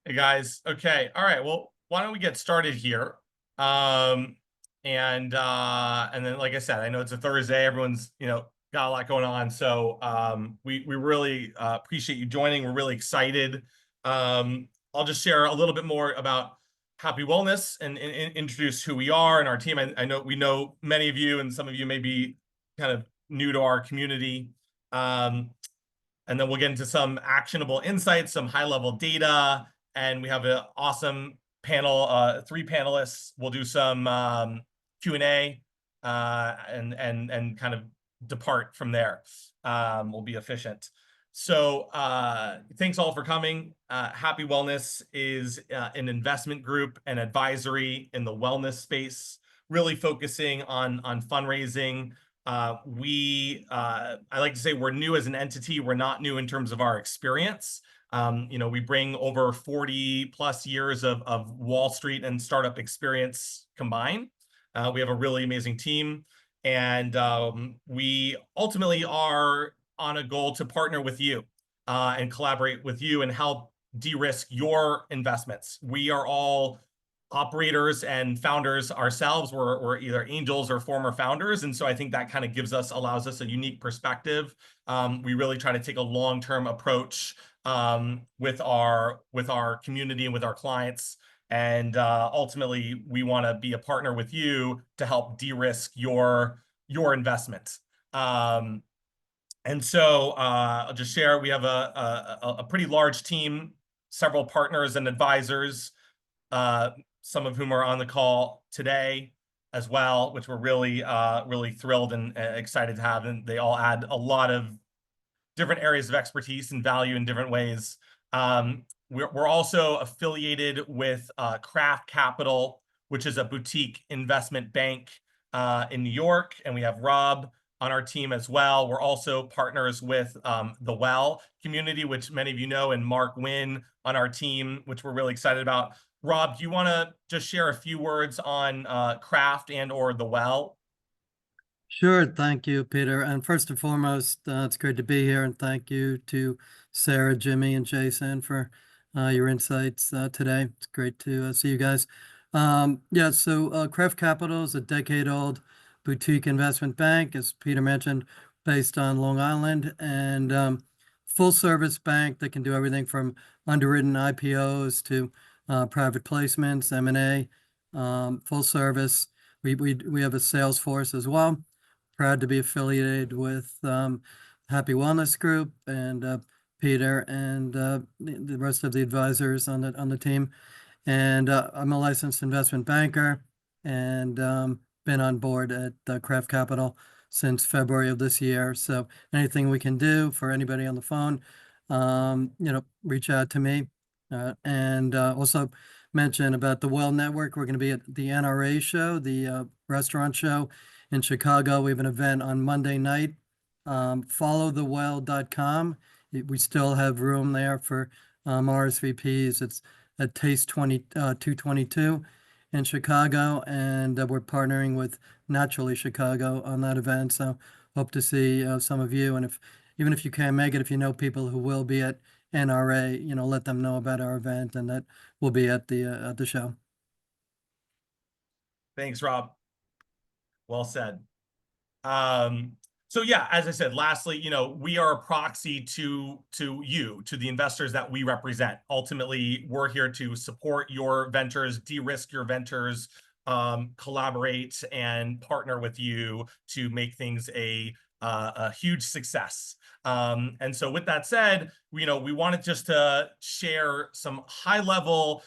Hey guys. Okay. All right. Well, why don't we get started here? Um, and then like I said, I know it's a Thursday. Everyone's, got a lot going on. So we really appreciate you joining. We're really excited. I'll just share a little bit more about Happy Wellness and introduce who we are and our team. I know we know many of you, and some of you may be kind of new to our community. Um, and then we'll get into some actionable insights, some high-level data, and we have an awesome panel, three panelists. We'll do some Q&A and kind of depart from there. We'll be efficient. So thanks all for coming. Happy Wellness is an investment group and advisory in the wellness space, really focusing on fundraising. I like to say we're new as an entity. We're not new in terms of our experience. We bring over 40 plus years of Wall Street and startup experience combined. We have a really amazing team, and we ultimately are on a goal to partner with you and collaborate with you and help de-risk your investments. We are all operators and founders ourselves. We're either angels or former founders, and so I think that kind of allows us a unique perspective. We really try to take a long-term approach with our community and with our clients, and ultimately we want to be a partner with you to help de-risk your investment. And so I'll just share, we have a pretty large team, several partners and advisors, some of whom are on the call today as well, which we're really thrilled and excited to have. And they all add a lot of different areas of expertise and value in different ways. We're also affiliated with Craft Capital, which is a boutique investment bank in New York. And we have Rob on our team as well. We're also partners with the Well community, which many of you know, and Mark Wynn on our team, which we're really excited about. Rob, do you want to just share a few words on Craft and or the Well? Sure. Thank you, Peter. And first and foremost, it's great to be here. And thank you to Sarah, Jimmy, and Jason for your insights today. It's great to see you guys. So Craft Capital is a decade-old boutique investment bank, as Peter mentioned, based on Long Island, and full-service bank that can do everything from underwritten IPOs to private placements, M&A, full service. We have a sales force as well. Proud to be affiliated with Happy Wellness Group and Peter and the rest of the advisors on the team. And I'm a licensed investment banker and been on board at Craft Capital since February of this year. So anything we can do for anybody on the phone, reach out to me. And also mention about the Well Network. We're going to be at the NRA show, the restaurant show in Chicago. We have an event on Monday night. Followthewell.com. We still have room there for RSVPs. It's at Taste 222 in Chicago, and we're partnering with Naturally Chicago on that event. So hope to see some of you. And even if you can't make it, if you know people who will be at NRA, let them know about our event and that we'll be at the show. Thanks, Rob. Well said. So yeah, as I said, lastly, we are a proxy to you, to the investors that we represent. Ultimately, we're here to support your ventures, de-risk your ventures, collaborate and partner with you to make things a huge success. And so with that said, we wanted just to share some high level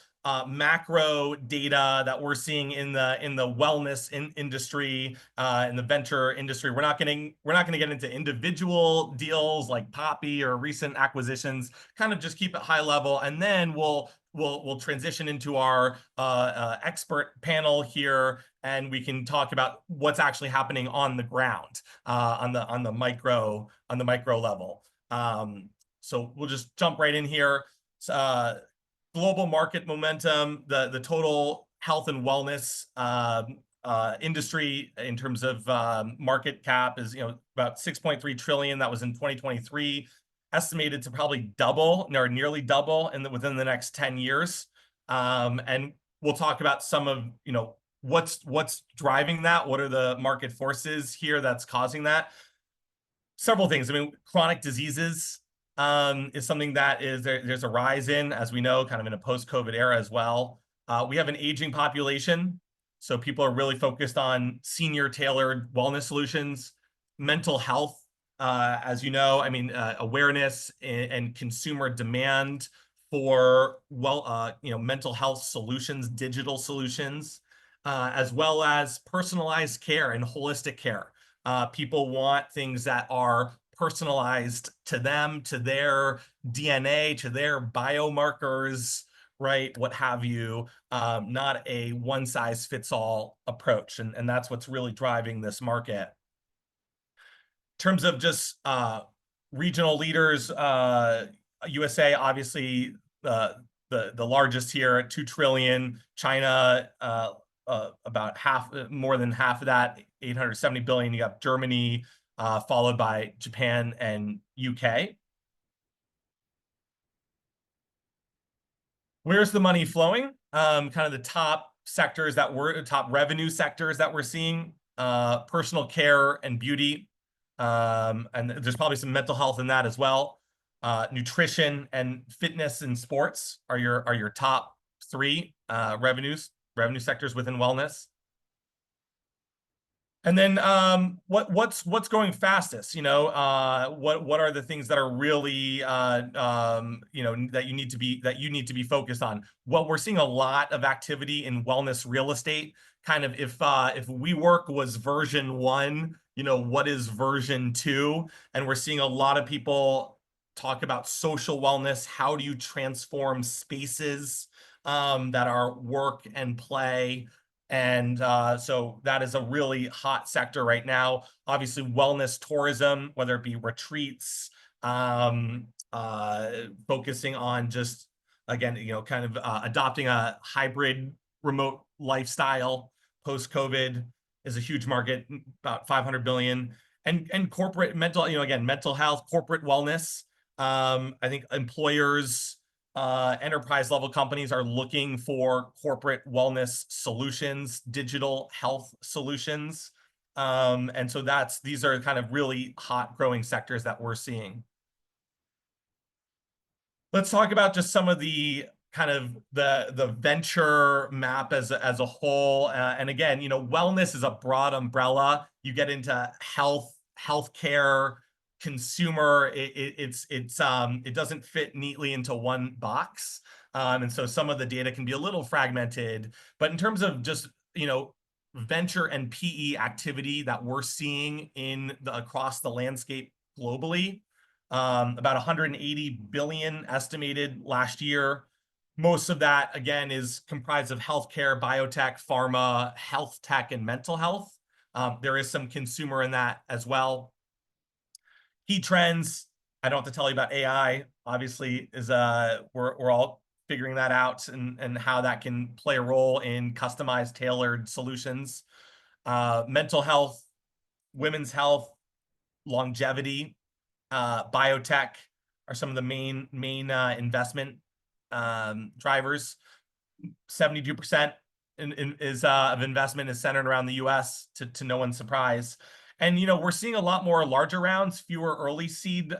macro data that we're seeing in the wellness industry, in the venture industry. We're not going to get into individual deals like Poppy or recent acquisitions. Kind of just keep it high level, and then we'll transition into our expert panel here, and we can talk about what's actually happening on the ground, on the micro level. So we'll just jump right in here. Global market momentum, the total health and wellness industry in terms of market cap is about 6.3 trillion. That was in 2023. estimated to probably double or nearly double within the next 10 years. And we'll talk about some of, what's driving that. What are the market forces here that's causing that? Several things. I mean, chronic diseases is something that there's a rise in, as we know, kind of in a post-COVID era as well. We have an aging population, so people are really focused on senior tailored wellness solutions. Mental health, as you know, I mean, awareness and consumer demand for mental health solutions, digital solutions, as well as personalized care and holistic care. People want things that are personalized to them, to their DNA, to their biomarkers, right? What have you, not a one size fits all approach. And that's what's really driving this market. In terms of just regional leaders, USA, obviously, the largest here at 2 trillion. China, about more than half of that, 870 billion. You have Germany, followed by Japan and UK. Where's the money flowing? Kind of the top revenue sectors that we're seeing, personal care and beauty. And there's probably some mental health in that as well. Nutrition and fitness and sports are your top three revenue sectors within wellness. And then what's going fastest? What are the things that are really that you need to be focused on? Well, we're seeing a lot of activity in wellness real estate. Kind of if WeWork was version 1, what is version 2? And we're seeing a lot of people talk about social wellness. How do you transform spaces that are work and play? And so that is a really hot sector right now. Obviously, wellness tourism, whether it be retreats, focusing on just, again, kind of adopting a hybrid remote lifestyle post-COVID is a huge market, about 500 billion. And corporate mental health, corporate wellness. I think employers, enterprise level companies are looking for corporate wellness solutions, digital health solutions. And so these are kind of really hot growing sectors that we're seeing. Let's talk about just some of the kind of the venture map as a whole. And again, wellness is a broad umbrella. You get into healthcare, consumer, it doesn't fit neatly into one box. And so some of the data can be a little fragmented, but in terms of just, venture and PE activity that we're seeing across the landscape globally, about 180 billion estimated last year. Most of that, again, is comprised of healthcare, biotech, pharma, health tech, and mental health. There is some consumer in that as well. Key trends, I don't have to tell you about AI, obviously, we're all figuring that out and how that can play a role in customized, tailored solutions. Mental health, women's health, longevity, biotech are some of the main investment drivers. 72% of investment is centered around the US, to no one's surprise. And we're seeing a lot more larger rounds, fewer early stage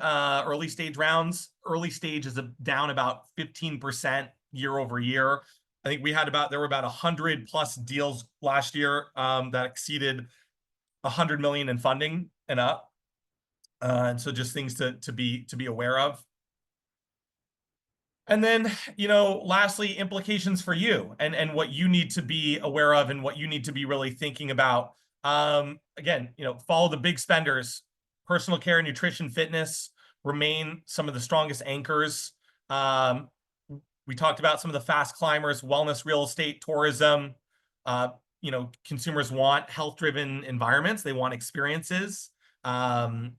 rounds. Early stage is down about 15% year over year. I think there were about 100 plus deals last year that exceeded 100 million in funding and up. And so just things to be aware of. And then, lastly, implications for you and what you need to be aware of and what you need to be really thinking about. Again, follow the big spenders. Personal care, nutrition, fitness remain some of the strongest anchors. We talked about some of the fast climbers, wellness, real estate, tourism. Consumers want health-driven environments. They want experiences. Mental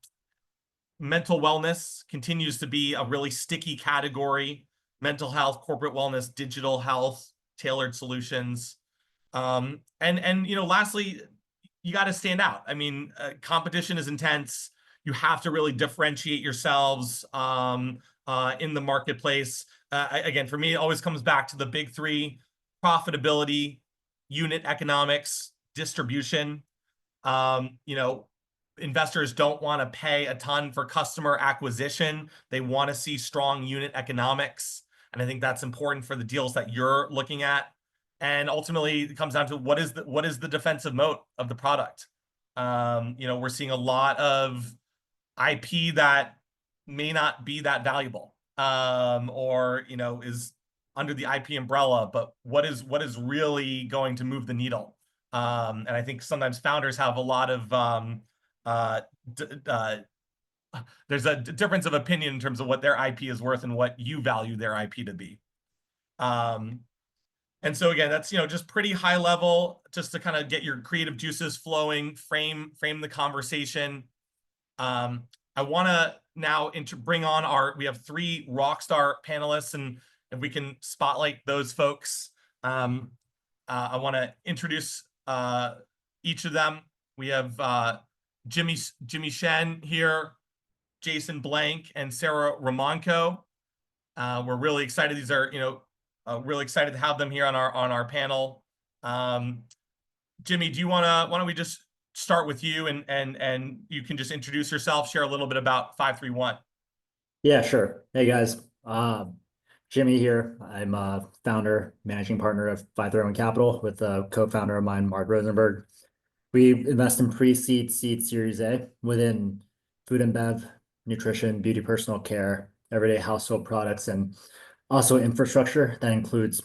wellness continues to be a really sticky category. Mental health, corporate wellness, digital health, tailored solutions. And lastly, you got to stand out. I mean, competition is intense. You have to really differentiate yourselves in the marketplace. Again, for me, it always comes back to the big three: profitability, unit economics, distribution. You know, investors don't want to pay a ton for customer acquisition. They want to see strong unit economics. And I think that's important for the deals that you're looking at. And ultimately, it comes down to what is the defensive moat of the product. You know, we're seeing a lot of IP that may not be that valuable, or you know, is under the IP umbrella, but what is really going to move the needle? And I think sometimes founders have a lot of uh, there's a difference of opinion in terms of what their IP is worth and what you value their IP to be. And so again, that's, you know, just pretty high level, just to kind of get your creative juices flowing, frame the conversation. I want to now bring on we have 3 rock star panelists, and if we can spotlight those folks, I want to introduce each of them. We have Jimmy Shen here, Jason Blank, and Sarah Romanko. We're really excited. These are, you know, really excited to have them here on our panel. Jimmy, why don't we just start with you, and you can just introduce yourself, share a little bit about 531. Yeah, sure. Hey guys, Jimmy here. I'm a founder, managing partner of 531 Capital with a co-founder of mine, Mark Rosenberg. We invest in pre-seed, seed, Series A within food and bev, nutrition, beauty, personal care, everyday household products, and also infrastructure that includes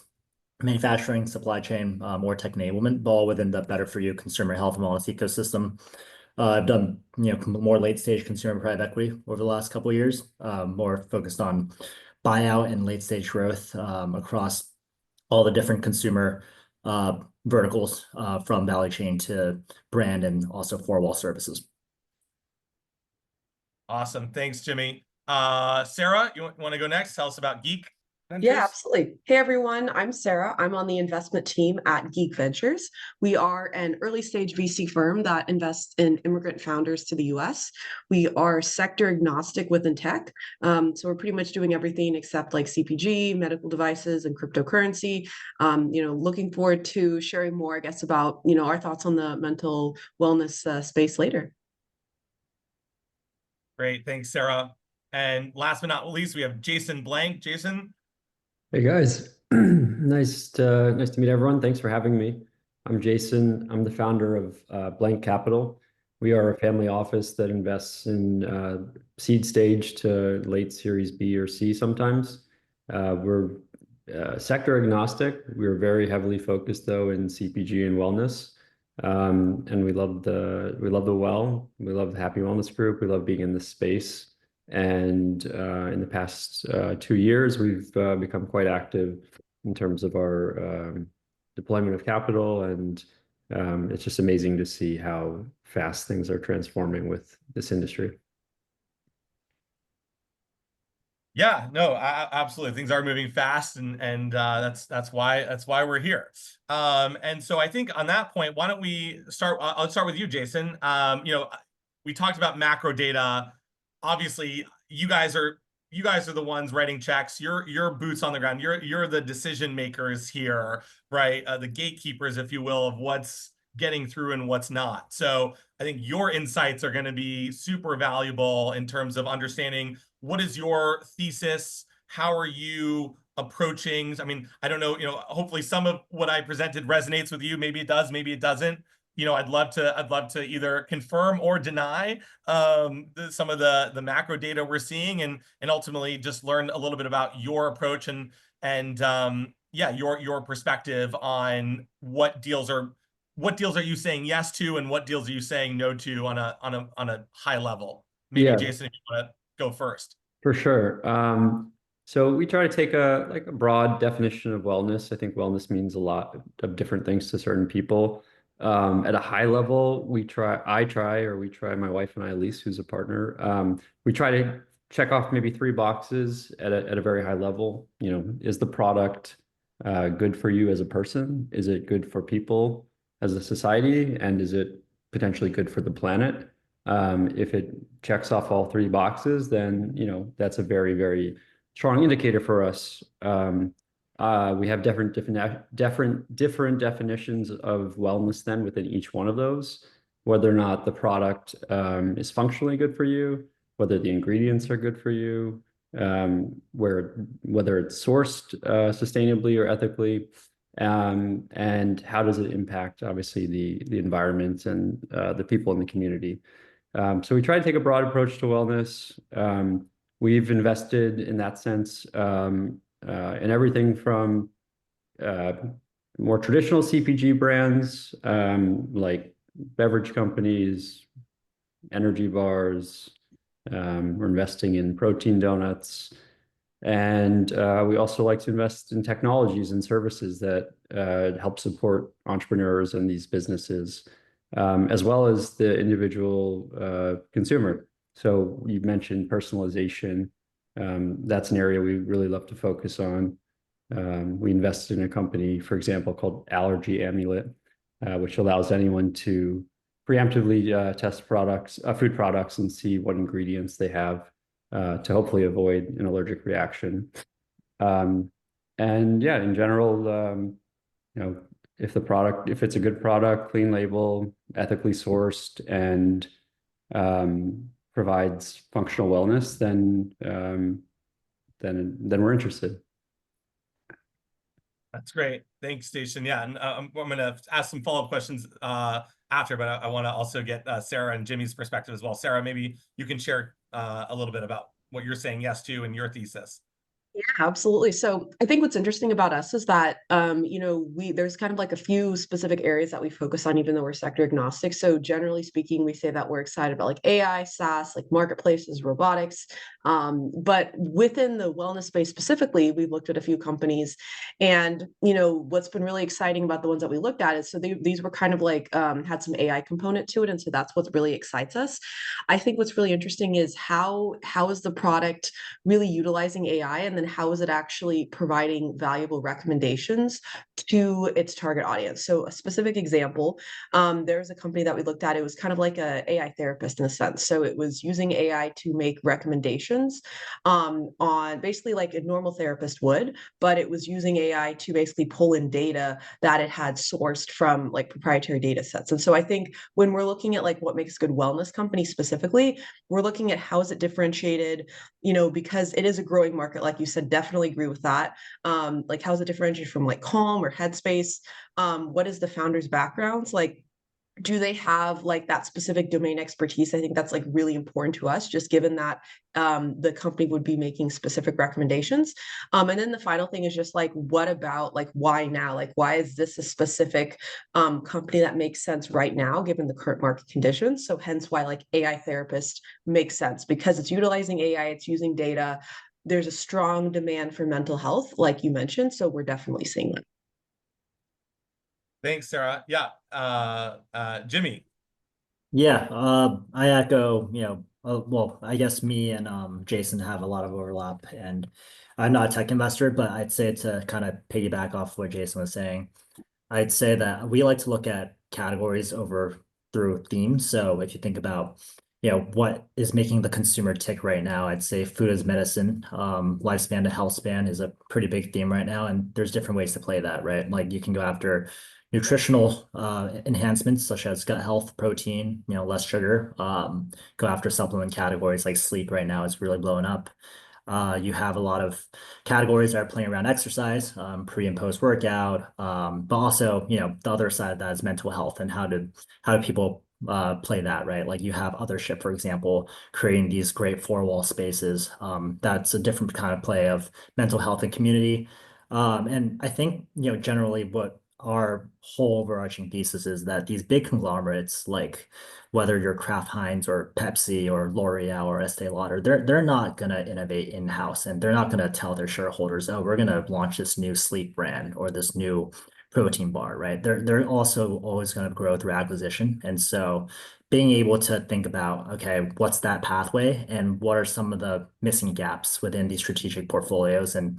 manufacturing, supply chain, more tech enablement, all within the better for you consumer health and wellness ecosystem. I've done, you know, more late stage consumer private equity over the last couple of years, more focused on buyout and late stage growth across all the different consumer verticals, from value chain to brand and also four-wall services. Awesome. Thanks, Jimmy. Sarah, you want to go next? Tell us about Geek Ventures. Yeah, absolutely. Hey, everyone. I'm Sarah. I'm on the investment team at Geek Ventures. We are an early stage VC firm that invests in immigrant founders to the US. We are sector agnostic within tech. So we're pretty much doing everything except like CPG, medical devices, and cryptocurrency. You know, looking forward to sharing more, I guess, about, you know, our thoughts on the mental wellness space later. Great. Thanks, Sarah. And last but not least, we have Jason Blank. Jason. Hey guys, nice to meet everyone. Thanks for having me. I'm Jason. I'm the founder of Blank Capital. We are a family office that invests in seed stage to late Series B or C sometimes. We're sector agnostic. We're very heavily focused though in CPG and wellness. And we love the well. We love the Happy Wellness Group. We love being in this space. And in the past 2 years, we've become quite active in terms of our deployment of capital. And it's just amazing to see how fast things are transforming with this industry. Yeah, no, absolutely. Things are moving fast, and that's why we're here. And so I think on that point, why don't we start? I'll start with you, Jason. You know, we talked about macro data. Obviously, you guys are the ones writing checks. You're boots on the ground. You're the decision makers here, right? The gatekeepers, if you will, of what's getting through and what's not. So I think your insights are going to be super valuable in terms of understanding what is your thesis, how are you approaching. I mean, I don't know, you know, hopefully some of what I presented resonates with you. Maybe it does, maybe it doesn't. You know, I'd love to either confirm or deny some of the macro data we're seeing, and ultimately just learn a little bit about your approach and yeah, your perspective on what deals are you saying yes to, and what deals are you saying no to on a high level. Maybe Yeah. Jason, if you want to go first. For sure. So we try to take a broad definition of wellness. I think wellness means a lot of different things to certain people. At a high level, we try, my wife and I, Elise, who's a partner, we try to check off maybe 3 boxes at a very high level. You know, is the product good for you as a person? Is it good for people as a society? And is it potentially good for the planet? If it checks off all three boxes, then, you know, that's a very, very strong indicator for us. We have different definitions of wellness then within each one of those, whether or not the product is functionally good for you, whether the ingredients are good for you, whether it's sourced sustainably or ethically, and how does it impact, obviously, the environment and the people in the community. So we try to take a broad approach to wellness. We've invested in that sense in everything from more traditional CPG brands like beverage companies, energy bars. We're investing in protein donuts. And we also like to invest in technologies and services that help support entrepreneurs and these businesses, as well as the individual consumer. So you mentioned personalization. That's an area we really love to focus on. We invested in a company, for example, called Allergy Amulet, which allows anyone to preemptively test food products and see what ingredients they have to hopefully avoid an allergic reaction. And yeah, in general, you know, if it's a good product, clean label, ethically sourced, and provides functional wellness, then we're interested. That's great. Thanks, Jason. Yeah, and I'm going to ask some follow-up questions after, but I want to also get Sarah and Jimmy's perspective as well. Sarah, maybe you can share a little bit about what you're saying yes to and your thesis. Yeah, absolutely. So I think what's interesting about us is that, you know, there's kind of like a few specific areas that we focus on, even though we're sector agnostic. So generally speaking, we say that we're excited about like AI, SaaS, like marketplaces, robotics. But within the wellness space specifically, we've looked at a few companies, and, you know, what's been really exciting about the ones that we looked at is so these were kind of like had some AI component to it. And so that's what really excites us. I think what's really interesting is how is the product really utilizing AI, and then how is it actually providing valuable recommendations to its target audience. So a specific example, there's a company that we looked at, it was kind of like a AI therapist in a sense. So it was using AI to make recommendations on basically like a normal therapist would, but it was using AI to basically pull in data that it had sourced from like proprietary data sets. And so I think when we're looking at like what makes a good wellness company specifically, we're looking at how is it differentiated, you know, because it is a growing market, like you said, definitely agree with that. Like how is it differentiated from like Calm or Headspace? What is the founder's backgrounds? Like, do they have like that specific domain expertise? I think that's like really important to us, just given that the company would be making specific recommendations. And then the final thing is just like, what about like why now? Like, why is this a specific company that makes sense right now, given the current market conditions? So hence why like AI therapist makes sense, because it's utilizing AI, it's using data. There's a strong demand for mental health, like you mentioned. So we're definitely seeing that. Thanks, Sarah. Yeah, Jimmy. Yeah, I echo, well, I guess me and Jason have a lot of overlap, and I'm not a tech investor, but I'd say to kind of piggyback off what Jason was saying, I'd say that we like to look at categories over through themes. So if you think about, what is making the consumer tick right now, I'd say food is medicine. Lifespan to health span is a pretty big theme right now, and there's different ways to play that, right? Like you can go after nutritional enhancements such as gut health, protein, less sugar. Go after supplement categories like sleep right now is really blowing up. You have a lot of categories that are playing around exercise, pre and post workout, but also, the other side of that is mental health and how do people play that, right? Like you have Othership, for example, creating these great four-wall spaces. That's a different kind of play of mental health and community. And I think, generally what our whole overarching thesis is that these big conglomerates, like whether you're Kraft Heinz or Pepsi or L'Oreal or Estee Lauder, they're not gonna innovate in-house, and they're not gonna tell their shareholders, oh, we're gonna launch this new sleep brand or this new protein bar, right? They're also always gonna grow through acquisition. And so being able to think about, okay, what's that pathway and what are some of the missing gaps within these strategic portfolios? And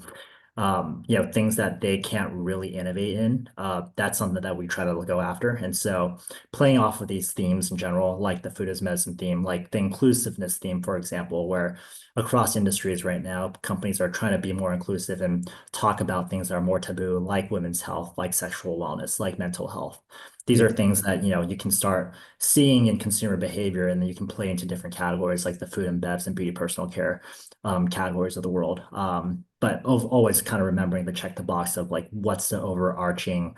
things that they can't really innovate in. That's something that we try to go after. And so playing off of these themes in general, like the food as medicine theme, like the inclusiveness theme, for example, where across industries right now, companies are trying to be more inclusive and talk about things that are more taboo, like women's health, like sexual wellness, like mental health. These are things that, you can start seeing in consumer behavior, and then you can play into different categories like the food and bevs and beauty personal care categories of the world. But always kind of remembering to check the box of like what's the overarching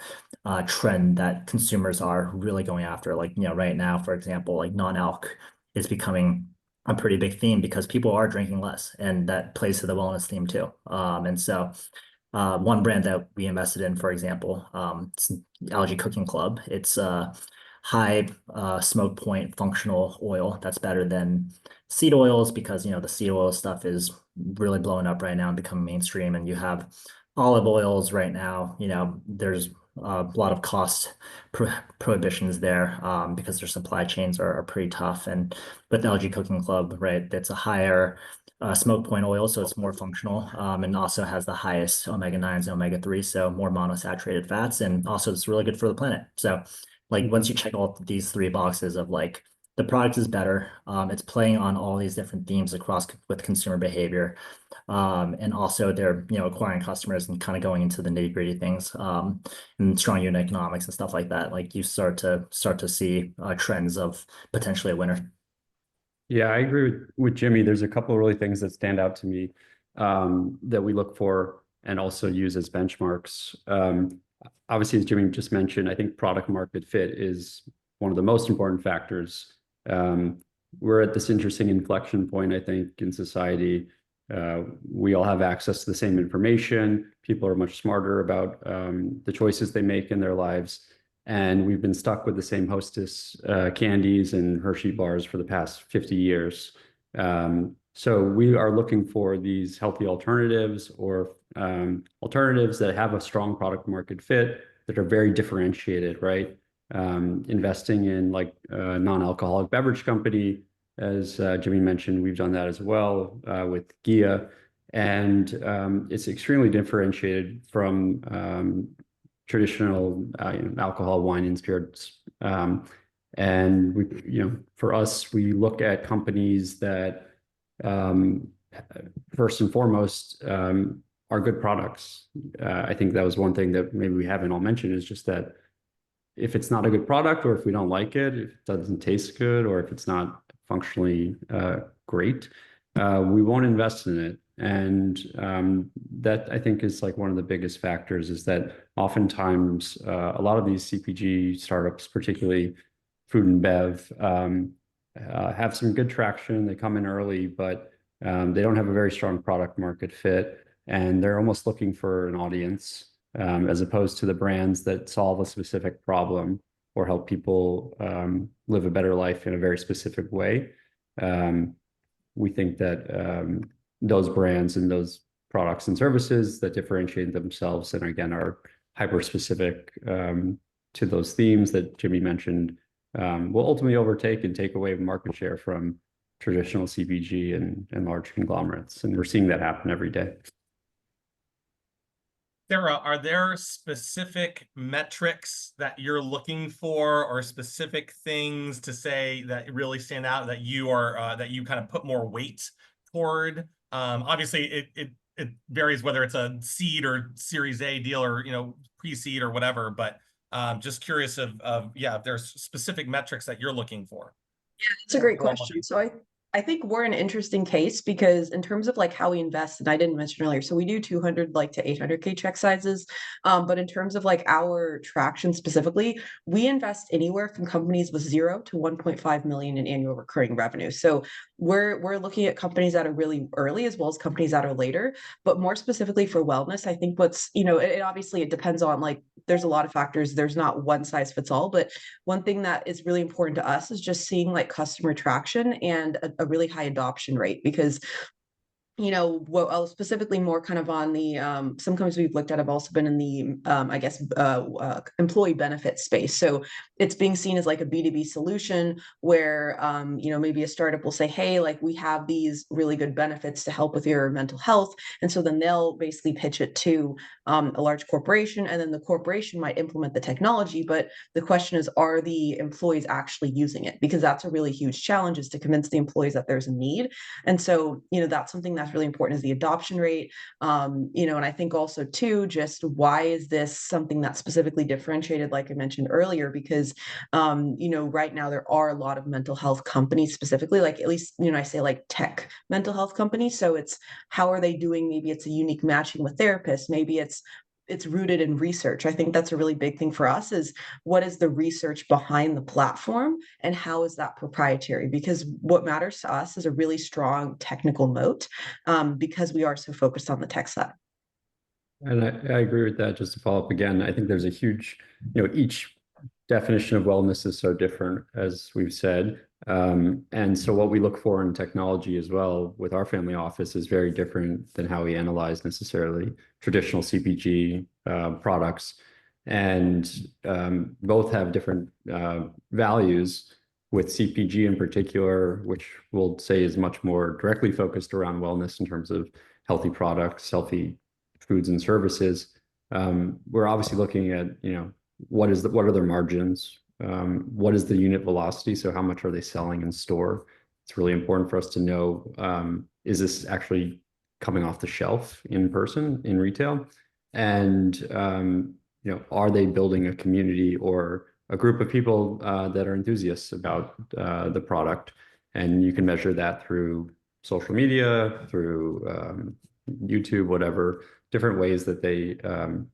trend that consumers are really going after. Like, right now, for example, like non-alc is becoming a pretty big theme because people are drinking less, and that plays to the wellness theme too. And so one brand that we invested in, for example, it's Algae Cooking Club. It's a high smoke point functional oil that's better than seed oils because the seed oil stuff is really blowing up right now and becoming mainstream. And you have olive oils right now. There's a lot of cost prohibitions there because their supply chains are pretty tough. And with Algae Cooking Club, right, it's a higher smoke point oil, so it's more functional, and also has the highest omega-9s and omega-3, so more monosaturated fats, and also it's really good for the planet. So like once you check all these three boxes of like the product is better, it's playing on all these different themes across with consumer behavior, and also they're acquiring customers and kind of going into the nitty-gritty things, and strong unit economics and stuff like that. Like you start to see trends of potentially a winner. Yeah, I agree with Jimmy. There's a couple of really things that stand out to me that we look for and also use as benchmarks. Obviously, as Jimmy just mentioned, I think product market fit is one of the most important factors. We're at this interesting inflection point, I think, in society. We all have access to the same information. People are much smarter about the choices they make in their lives. And we've been stuck with the same Hostess candies and Hershey bars for the past 50 years. So we are looking for these healthy alternatives or alternatives that have a strong product market fit that are very differentiated, right? Investing in like a non-alcoholic beverage company, as Jimmy mentioned, we've done that as well with Gia. And it's extremely differentiated from traditional alcohol, wine, and spirits. And we, for us, we look at companies that first and foremost are good products. I think that was one thing that maybe we haven't all mentioned, is just that if it's not a good product, or if we don't like it, if it doesn't taste good, or if it's not functionally great, we won't invest in it. And that, I think, is like one of the biggest factors, is that oftentimes a lot of these CPG startups, particularly food and bev, have some good traction. They come in early, but they don't have a very strong product market fit, and they're almost looking for an audience, as opposed to the brands that solve a specific problem or help people live a better life in a very specific way. We think that those brands and those products and services that differentiate themselves and again are hyper specific to those themes that Jimmy mentioned will ultimately overtake and take away market share from traditional CPG and large conglomerates. And we're seeing that happen every day. Sarah, are there specific metrics that you're looking for, or specific things to say that really stand out that you are that you kind of put more weight toward? Obviously, it varies whether it's a seed or Series A deal, or pre-seed or whatever. But just curious if there's specific metrics that you're looking for. Yeah, that's a great question. So I think we're an interesting case because in terms of like how we invest, and I didn't mention earlier, so we do 200 to 800K check sizes. But in terms of like our traction specifically, we invest anywhere from companies with 0 to 1.5 million in annual recurring revenue. So we're looking at companies that are really early as well as companies that are later. But more specifically for wellness, I think what's, it obviously it depends on like, there's a lot of factors. There's not one size fits all, but one thing that is really important to us is just seeing like customer traction and a really high adoption rate, because specifically more kind of on the some companies we've looked at have also been in the I guess employee benefit space. So it's being seen as like a B2B solution where maybe a startup will say, hey, like we have these really good benefits to help with your mental health. And so then they'll basically pitch it to a large corporation, and then the corporation might implement the technology. But the question is, are the employees actually using it? Because that's a really huge challenge, is to convince the employees that there's a need. And so, that's something that's really important, is the adoption rate. And I think also too, just why is this something that's specifically differentiated, like I mentioned earlier, because, right now there are a lot of mental health companies specifically, like at least, I say like tech mental health companies. So it's, how are they doing? Maybe it's a unique matching with therapists. Maybe it's rooted in research. I think that's a really big thing for us, is what is the research behind the platform and how is that proprietary? Because what matters to us is a really strong technical moat, because we are so focused on the tech side. And I agree with that. Just to follow up again, I think there's a huge, each definition of wellness is so different, as we've said. And so what we look for in technology as well with our family office is very different than how we analyze necessarily traditional CPG products. And both have different values, with CPG in particular, which we'll say is much more directly focused around wellness in terms of healthy products, healthy foods and services. We're obviously looking at, what are their margins? What is the unit velocity? So how much are they selling in store? It's really important for us to know, is this actually coming off the shelf in person, in retail? And, are they building a community or a group of people that are enthusiasts about the product? And you can measure that through social media, through YouTube, whatever, different ways that they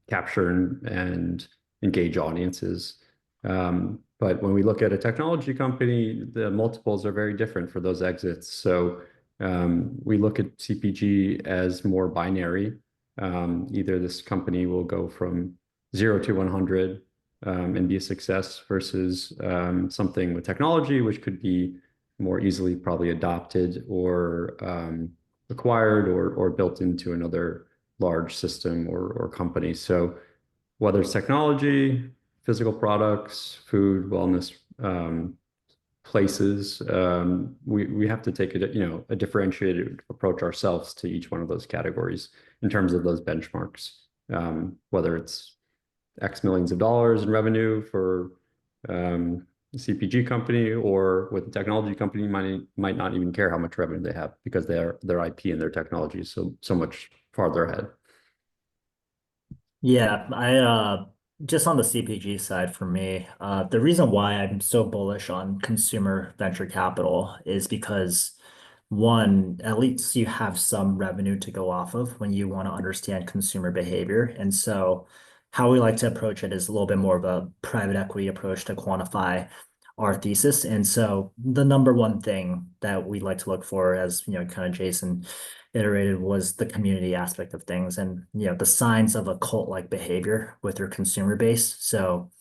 capture and engage audiences. But when we look at a technology company, the multiples are very different for those exits. So we look at CPG as more binary. Either this company will go from 0 to 100 and be a success, versus something with technology, which could be more easily probably adopted or acquired or built into another large system or company. So whether it's technology, physical products, food, wellness, places, we have to take a differentiated approach ourselves to each one of those categories in terms of those benchmarks. Whether it's X millions of dollars in revenue for a CPG company, or with a technology company, might not even care how much revenue they have, because their IP and their technology is so much farther ahead. Yeah, I just on the CPG side for me, the reason why I'm so bullish on consumer venture capital is because, one, at least you have some revenue to go off of when you want to understand consumer behavior. And so how we like to approach it is a little bit more of a private equity approach to quantify our thesis. And so the number one thing that we like to look for, as kind of Jason iterated, was the community aspect of things, and the signs of a cult-like behavior with your consumer base. So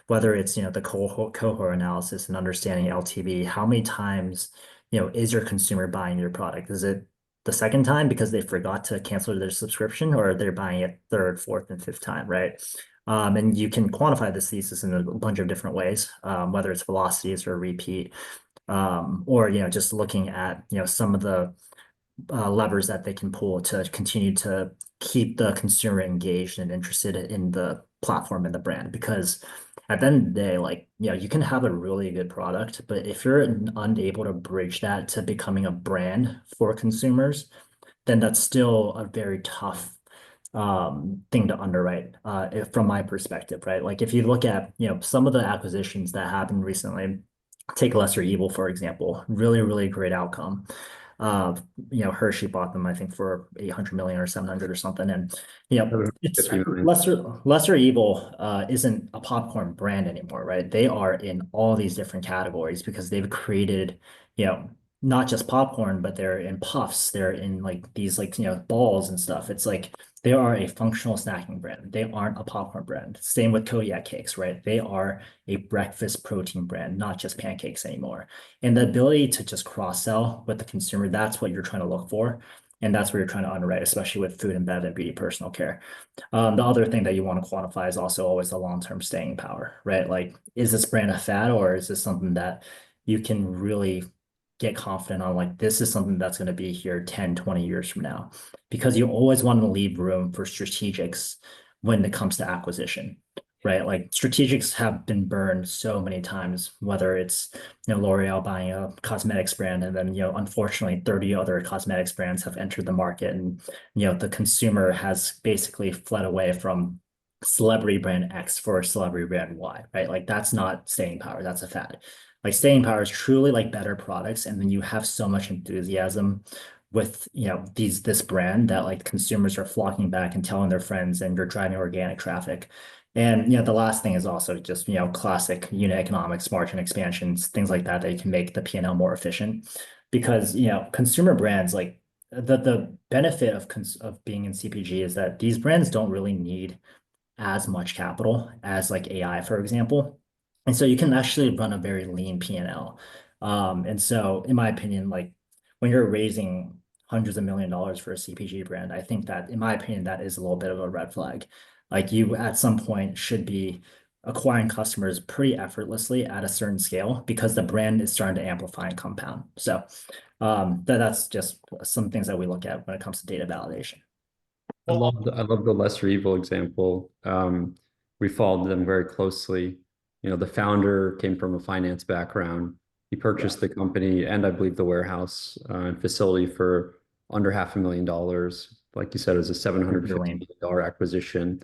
whether it's the cohort analysis and understanding LTV, how many times is your consumer buying your product? Is it the second time because they forgot to cancel their subscription, or they're buying it third, fourth, and fifth time, right? And you can quantify this thesis in a bunch of different ways, whether it's velocities or repeat, or just looking at some of the levers that they can pull to continue to keep the consumer engaged and interested in the platform and the brand. Because at the end of the day, like, you can have a really good product, but if you're unable to bridge that to becoming a brand for consumers, then that's still a very tough thing to underwrite, from my perspective, right? Like, if you look at some of the acquisitions that happened recently, take Lesser Evil, for example, really, really great outcome. Hershey bought them, I think, for 800 million or 700 or something. And it's Lesser Evil isn't a popcorn brand anymore, right? They are in all these different categories because they've created, not just popcorn, but they're in puffs, they're in like these balls and stuff. It's like they are a functional snacking brand. They aren't a popcorn brand. Same with Kodiak cakes, right? They are a breakfast protein brand, not just pancakes anymore. And the ability to just cross-sell with the consumer, that's what you're trying to look for. And that's where you're trying to underwrite, especially with food and bev and beauty personal care. The other thing that you want to quantify is also always the long-term staying power, right? Like, is this brand a fad, or is this something that you can really get confident on? Like, this is something that's going to be here 10, 20 years from now, because you always want to leave room for strategics when it comes to acquisition, right? Like, strategics have been burned so many times, whether it's, L'Oreal buying a cosmetics brand, and then, unfortunately 30 other cosmetics brands have entered the market, and, the consumer has basically fled away from celebrity brand X for celebrity brand Y, right? Like, that's not staying power, that's a fad. Like, staying power is truly like better products, and then you have so much enthusiasm with, this brand that like consumers are flocking back and telling their friends, and you're driving organic traffic. And the last thing is also just, classic unit economics, margin expansions, things like that you can make the P&L more efficient. Because, consumer brands, like, the benefit of being in CPG is that these brands don't really need as much capital as like AI, for example. And so you can actually run a very lean P&L. And so in my opinion, like, when you're raising hundreds of $1 millions for a CPG brand, I think that, in my opinion, that is a little bit of a red flag. Like, you at some point should be acquiring customers pretty effortlessly at a certain scale, because the brand is starting to amplify and compound. So that's just some things that we look at when it comes to data validation. I love the lesser evil example. We followed them very closely. The founder came from a finance background. He purchased the company and I believe the warehouse and facility for under $500,000. Like you said, it was a $750 million acquisition.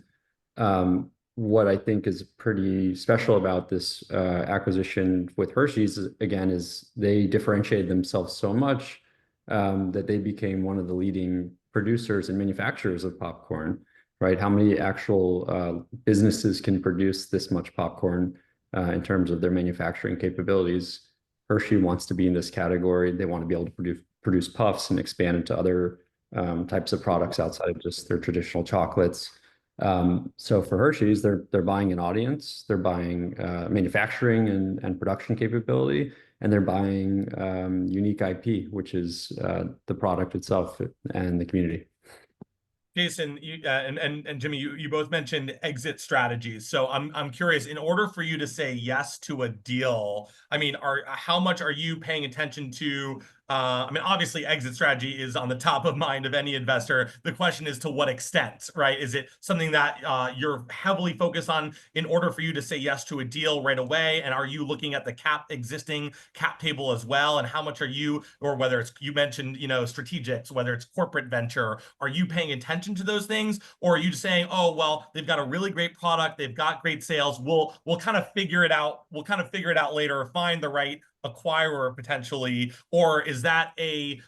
What I think is pretty special about this acquisition with Hershey's, again, is they differentiated themselves so much that they became one of the leading producers and manufacturers of popcorn, right? How many actual businesses can produce this much popcorn in terms of their manufacturing capabilities? Hershey wants to be in this category. They want to be able to produce puffs and expand into other types of products outside of just their traditional chocolates. So for Hershey's, they're buying an audience, they're buying manufacturing and production capability, and they're buying unique IP, which is the product itself and the community. Jason, you and Jimmy, you both mentioned exit strategies. So I'm curious, in order for you to say yes to a deal, I mean, how much are you paying attention to? I mean, obviously, exit strategy is on the top of mind of any investor. The question is, to what extent, right? Is it something that you're heavily focused on in order for you to say yes to a deal right away? And are you looking at the existing cap table as well? And how much are you, or whether it's, you mentioned, strategics, whether it's corporate venture, are you paying attention to those things? Or are you just saying, oh, well, they've got a really great product, they've got great sales, we'll kind of figure it out. We'll kind of figure it out later, find the right acquirer potentially? Or is that a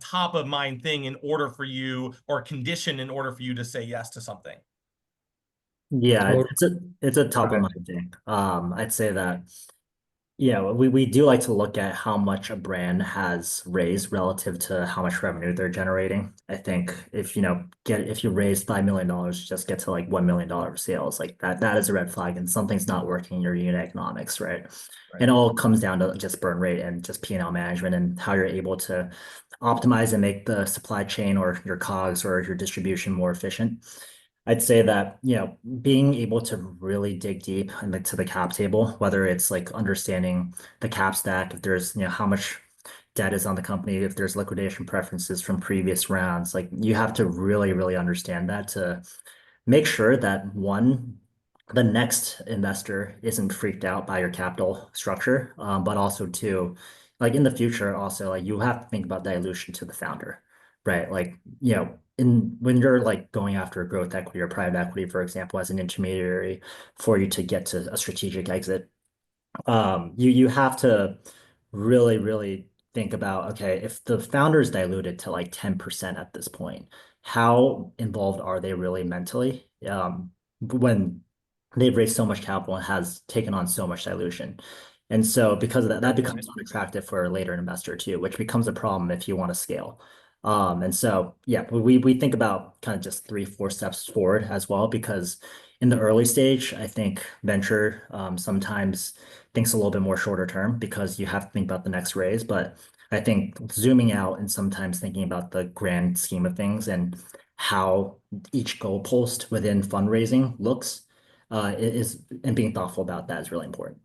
top of mind thing in order for you, or condition in order for you to say yes to something? Yeah, it's a top of mind thing. I'd say that, we do like to look at how much a brand has raised relative to how much revenue they're generating. I think if you raise $5 million, just get to like $1 million of sales, like that is a red flag, and something's not working in your unit economics, right? And it all comes down to just burn rate and just P&L management, and how you're able to optimize and make the supply chain or your COGS or your distribution more efficient. I'd say that, being able to really dig deep into the cap table, whether it's like understanding the cap stack, if there's, how much debt is on the company, if there's liquidation preferences from previous rounds, like, you have to really, really understand that to make sure that, one, the next investor isn't freaked out by your capital structure, but also, two, like, in the future, also, like, you have to think about dilution to the founder, right? Like, when you're like going after a growth equity or private equity, for example, as an intermediary for you to get to a strategic exit, you have to really, really think about, okay, if the founder is diluted to like 10% at this point, how involved are they really mentally? When they've raised so much capital and has taken on so much dilution. And so because of that becomes unattractive for a later investor too, which becomes a problem if you want to scale. And so, yeah, we think about kind of just 3-4 steps forward as well, because in the early stage, I think venture sometimes thinks a little bit more shorter term, because you have to think about the next raise. But I think zooming out and sometimes thinking about the grand scheme of things and how each goalpost within fundraising looks is and being thoughtful about that is really important.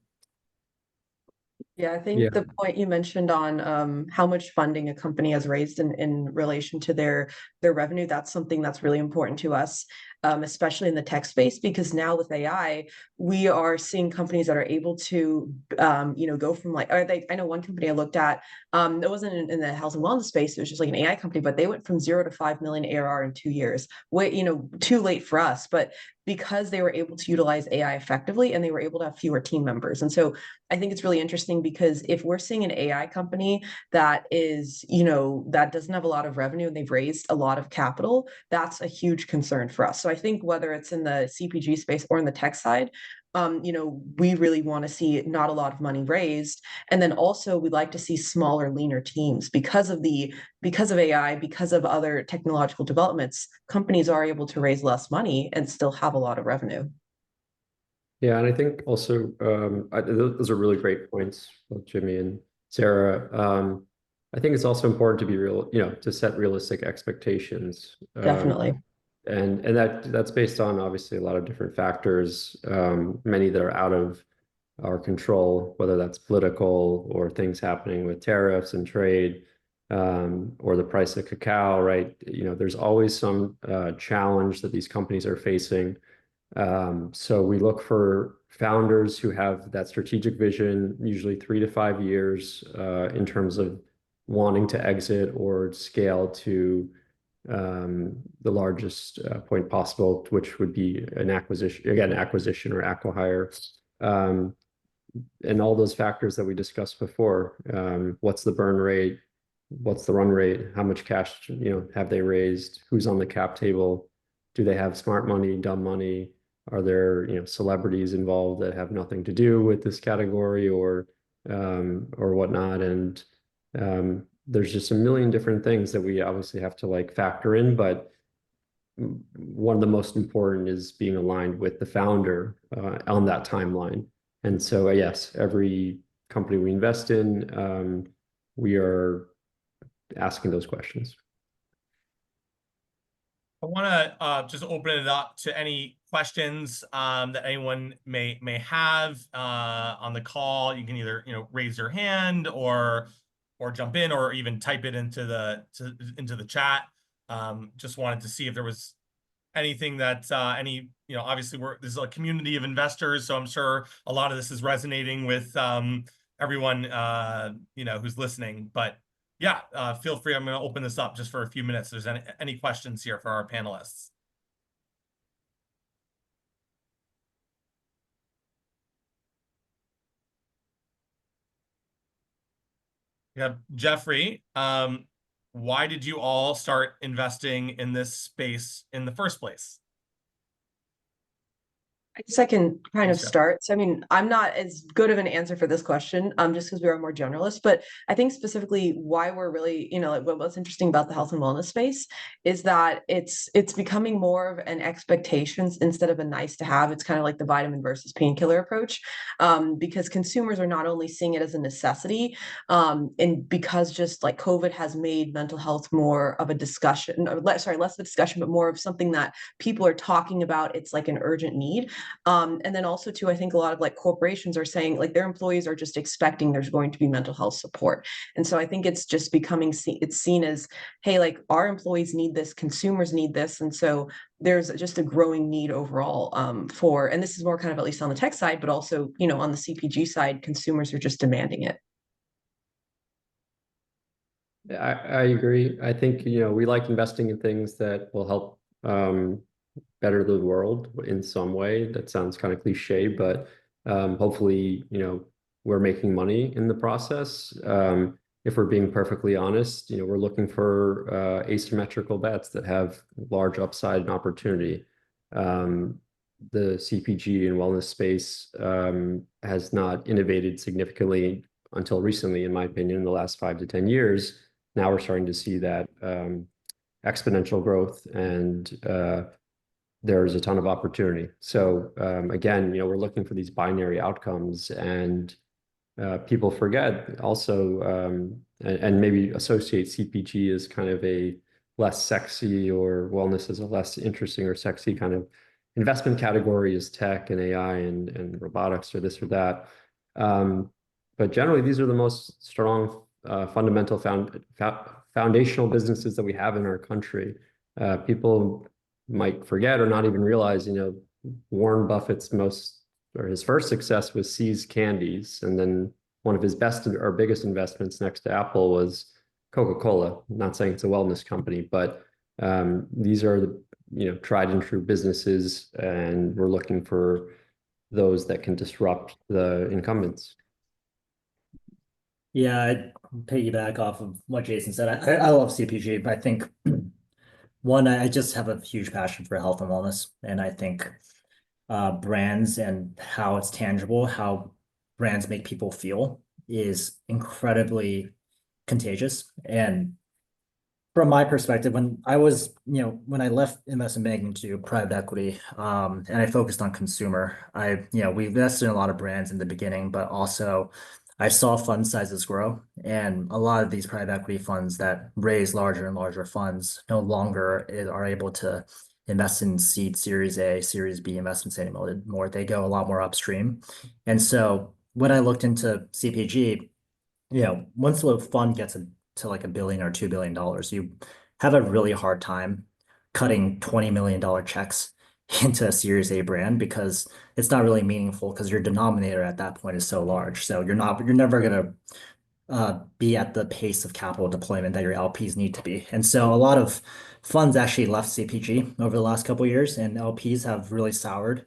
Yeah, I Yeah. think the point you mentioned on how much funding a company has raised in relation to their revenue, that's something that's really important to us, especially in the tech space, because now with AI, we are seeing companies that are able to go from like, I know one company I looked at, it wasn't in the health and wellness space, it was just like an AI company, but they went from 0 to 5 million ARR in 2 years. Too late for us, but because they were able to utilize AI effectively and they were able to have fewer team members. And so I think it's really interesting because if we're seeing an AI company that is, that doesn't have a lot of revenue and they've raised a lot of capital, that's a huge concern for us. So I think whether it's in the CPG space or in the tech side, we really want to see not a lot of money raised. And then also we'd like to see smaller, leaner teams because of AI, because of other technological developments, companies are able to raise less money and still have a lot of revenue. Yeah, and I think also those are really great points, both Jimmy and Sarah. I think it's also important to be real, to set realistic expectations. Definitely. And that's based on obviously a lot of different factors, many that are out of our control, whether that's political or things happening with tariffs and trade, or the price of cacao, right? There's always some challenge that these companies are facing. So we look for founders who have that strategic vision, usually 3 to 5 years, in terms of wanting to exit or scale to the largest point possible, which would be an acquisition or acqui-hire. And all those factors that we discussed before. What's the burn rate? What's the run rate? How much cash, have they raised? Who's on the cap table? Do they have smart money, dumb money? Are there, celebrities involved that have nothing to do with this category or whatnot? And there's just a million different things that we obviously have to like factor in, but one of the most important is being aligned with the founder on that timeline. And so, yes, every company we invest in, we are asking those questions. I want to just open it up to any questions that anyone may have on the call. You can either raise your hand or jump in or even type it into the chat. Just wanted to see if there was anything that obviously this is a community of investors, so I'm sure a lot of this is resonating with everyone who's listening. But yeah, feel free. I'm going to open this up just for a few minutes. If there's any questions here for our panelists. Yeah, Jeffrey, why did you all start investing in this space in the first place? I guess I can kind of Thanks, Jeff. start. So, I mean, I'm not as good of an answer for this question, just because we are more generalist, but I think specifically why we're really, like what's interesting about the health and wellness space is that it's becoming more of an expectations instead of a nice to have. It's kind of like the vitamin versus painkiller approach, because consumers are not only seeing it as a necessity, and because just like COVID has made mental health more of a discussion, less of a discussion, but more of something that people are talking about. It's like an urgent need. And then also too, I think a lot of like corporations are saying like their employees are just expecting there's going to be mental health support. And so I think it's just becoming, it's seen as, hey, like our employees need this, consumers need this. And so there's just a growing need overall and this is more kind of at least on the tech side, but also, on the CPG side, consumers are just demanding it. I agree. I think, we like investing in things that will help better the world in some way. That sounds kind of cliche, but hopefully, we're making money in the process. If we're being perfectly honest, we're looking for asymmetrical bets that have large upside and opportunity. The CPG and wellness space has not innovated significantly until recently, in my opinion, in the last 5 to 10 years. Now we're starting to see that exponential growth, and there's a ton of opportunity. So again, we're looking for these binary outcomes, and people forget also, and maybe associate CPG as kind of a less sexy, or wellness as a less interesting or sexy kind of investment category as tech and AI and robotics or this or that. But generally, these are the most strong fundamental foundational businesses that we have in our country. People might forget or not even realize, Warren Buffett's his first success was See's Candies, and then one of his best or biggest investments next to Apple was Coca-Cola. I'm not saying it's a wellness company, but these are the tried and true businesses, and we're looking for those that can disrupt the incumbents. Yeah, I'd piggyback off of what Jason said. I love CPG, but I think one, I just have a huge passion for health and wellness, and I think brands and how it's tangible, how brands make people feel is incredibly contagious. And from my perspective, when I was, when I left investment banking to private equity, and I focused on consumer, we invested in a lot of brands in the beginning, but also I saw fund sizes grow, and a lot of these private equity funds that raise larger and larger funds no longer are able to invest in seed, Series A, Series B investments anymore. They go a lot more upstream. And so when I looked into CPG, once the fund gets to like $1 billion or $2 billion, you have a really hard time cutting $20 million checks into a Series A brand, because it's not really meaningful, because your denominator at that point is so large. So you're never gonna be at the pace of capital deployment that your LPs need to be. And so a lot of funds actually left CPG over the last couple of years, and LPs have really soured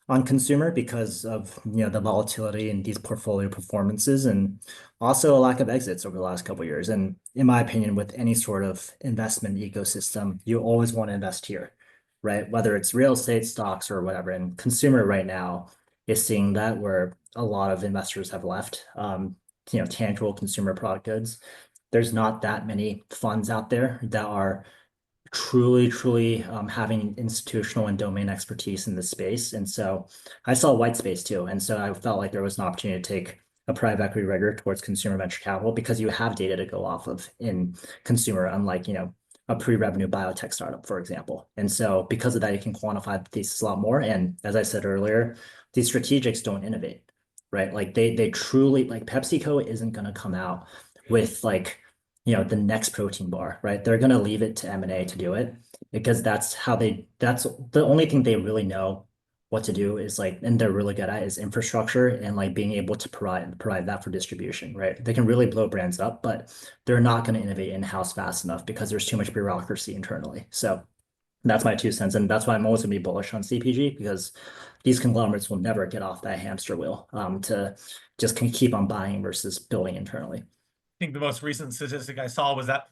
on consumer because of the volatility in these portfolio performances, and also a lack of exits over the last couple of years. And in my opinion, with any sort of investment ecosystem, you always want to invest here, right? Whether it's real estate, stocks, or whatever. And consumer right now is seeing that, where a lot of investors have left. Tangible consumer product goods. There's not that many funds out there that are truly having institutional and domain expertise in this space. And so I saw white space too. And so I felt like there was an opportunity to take a private equity rigor towards consumer venture capital, because you have data to go off of in consumer, unlike, a pre-revenue biotech startup, for example. And so because of that, you can quantify the thesis a lot more. And as I said earlier, these strategics don't innovate, right? Like they truly, like PepsiCo isn't going to come out with the next protein bar, right? They're going to leave it to M&A to do it, because that's the only thing they really know what to do is and they're really good at is infrastructure and being able to provide that for distribution, right? They can really blow brands up, but they're not going to innovate in-house fast enough because there's too much bureaucracy internally. So that's my 2 cents. And that's why I'm always going to be bullish on CPG, because these conglomerates will never get off that hamster wheel to just keep on buying versus building internally. I think the most recent statistic I saw was that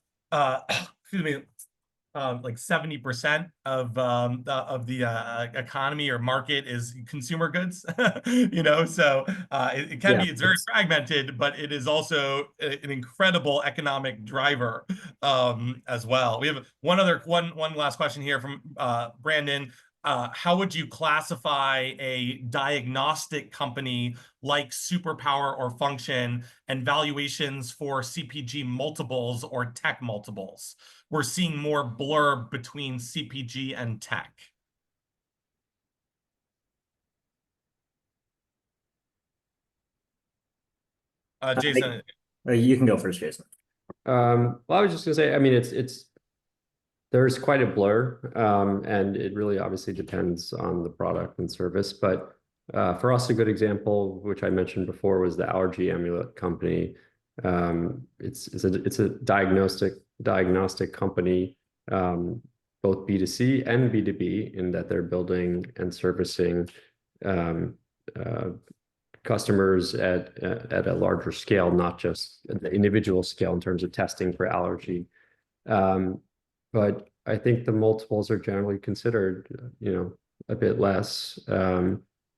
excuse me, like 70% of the economy or market is consumer goods. So it can be, it's very fragmented, but it is also an incredible economic driver as well. We have one last question here from Brandon. How would you classify a diagnostic company like Superpower or Function, and valuations for CPG multiples or tech multiples? We're seeing more blur between CPG and tech. Jason. You can go first, Jason. Well, I was just gonna say, I mean, there's quite a blur, and it really obviously depends on the product and service. But for us, a good example, which I mentioned before, was the Allergy Amulet company. It's a diagnostic company, both B2C and B2B, in that they're building and servicing customers at a larger scale, not just the individual scale in terms of testing for allergy. But I think the multiples are generally considered, a bit less.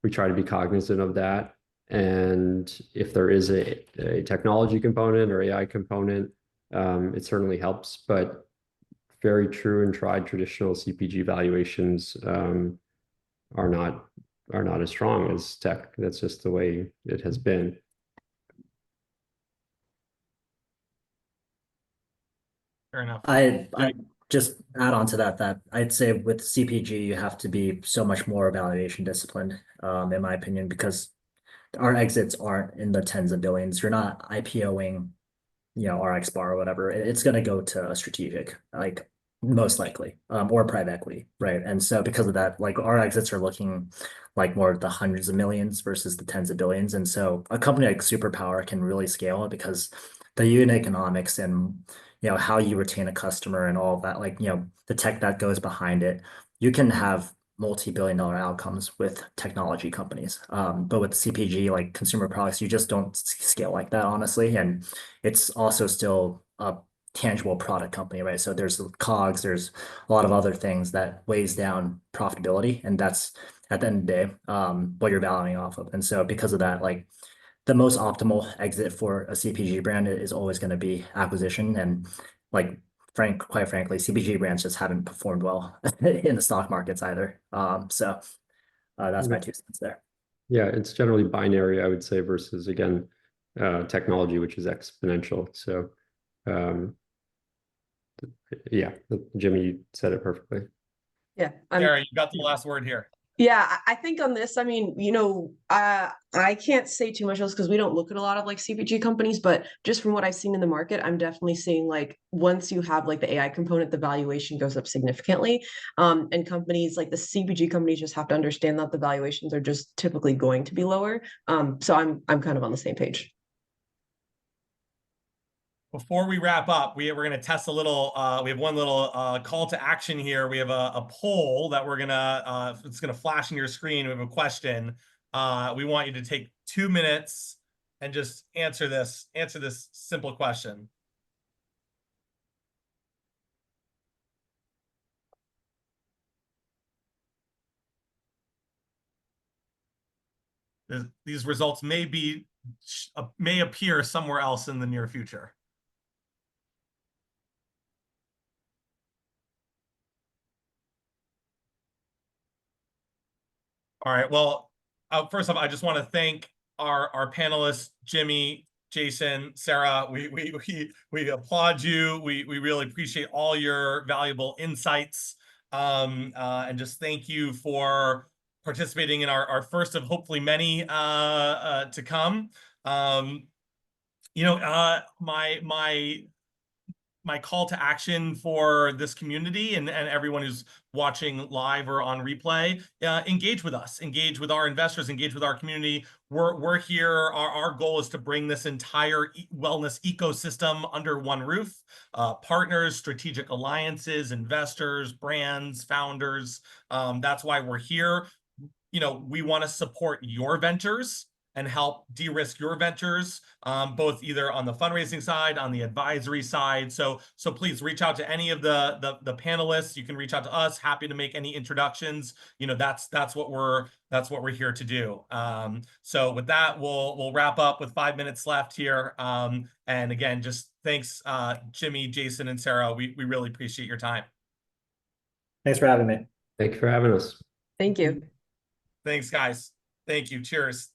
We try to be cognizant of that. And if there is a technology component or AI component, it certainly helps. But very true and tried traditional CPG valuations are not as strong as tech. That's just the way it has been. Fair enough. I just add on to that I'd say with CPG you have to be so much more valuation disciplined, in my opinion, because our exits aren't in the tens of billions. You're not IPOing, RX Bar or whatever. It's going to go to a strategic, like most likely, or private equity, right? And so because of that, like our exits are looking like more of the hundreds of millions versus the tens of billions. And so a company like Superpower can really scale it because the unit economics and how you retain a customer and all of that, like the tech that goes behind it, you can have multi-billion-dollar outcomes with technology companies. But with CPG, like consumer products, you just don't scale like that, honestly. And it's also still a tangible product company, right? So there's COGS, there's a lot of other things that weighs down profitability, and that's at the end of the day, what you're valuing off of. And so because of that, like the most optimal exit for a CPG brand is always going to be acquisition. And like quite frankly, CPG brands just haven't performed well in the stock markets either. So that's my 2 cents there. Yeah, it's generally binary, I would say, versus again, technology, which is exponential. So, yeah, Jimmy, you said it perfectly. Yeah. Sarah, you got the last word here. Yeah, I think on this, I mean, I can't say too much else because we don't look at a lot of like CPG companies, but just from what I've seen in the market, I'm definitely seeing like once you have like the AI component, the valuation goes up significantly. And companies like the CPG companies just have to understand that the valuations are just typically going to be lower. So I'm kind of on the same page. Before we wrap up, we're going to test a little, we have one little call to action here. We have a poll that we're going to, it's going to flash in your screen. We have a question. We want you to take 2 minutes and just answer this simple question. These results may appear somewhere else in the near future. All right. Well, first off, I just want to thank our panelists, Jimmy, Jason, Sarah. We applaud you. We really appreciate all your valuable insights. And just thank you for participating in our first of hopefully many to come. My call to action for this community and everyone who's watching live or on replay, engage with us, engage with our investors, engage with our community. We're here. Our goal is to bring this entire wellness ecosystem under one roof, partners, strategic alliances, investors, brands, founders. That's why we're here. We want to support your ventures and help de-risk your ventures, both either on the fundraising side, on the advisory side. So please reach out to any of the panelists. You can reach out to us. Happy to make any introductions. That's what we're here to do. So with that, we'll wrap up with 5 minutes left here. And again, just thanks, Jimmy, Jason, and Sarah. We really appreciate your time. Thanks for having me. Thank you for having us. Thank you. Thanks, guys. Thank you. Cheers.